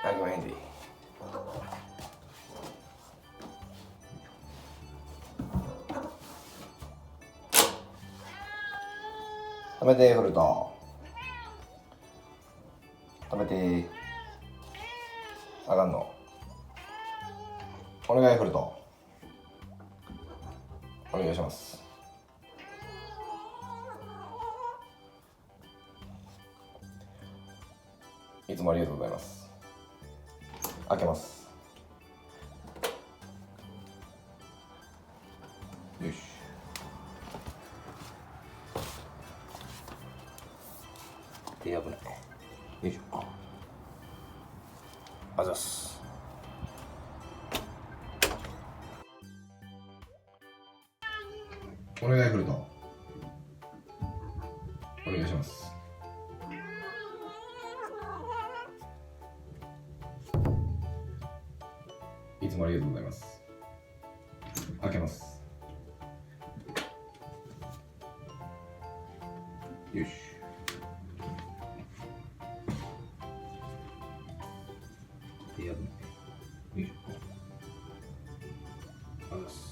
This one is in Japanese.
あげまへんでいい。止めてフルト。止めて。あかんの。お願いフルト。お願いします。いつもありがとうございます。開けます。よし。手危ない。よいしょ。あざっす。お願いフルト。お願いします。いつもありがとうございます。開けます。よし。手危ない。よいしょ。あざっす。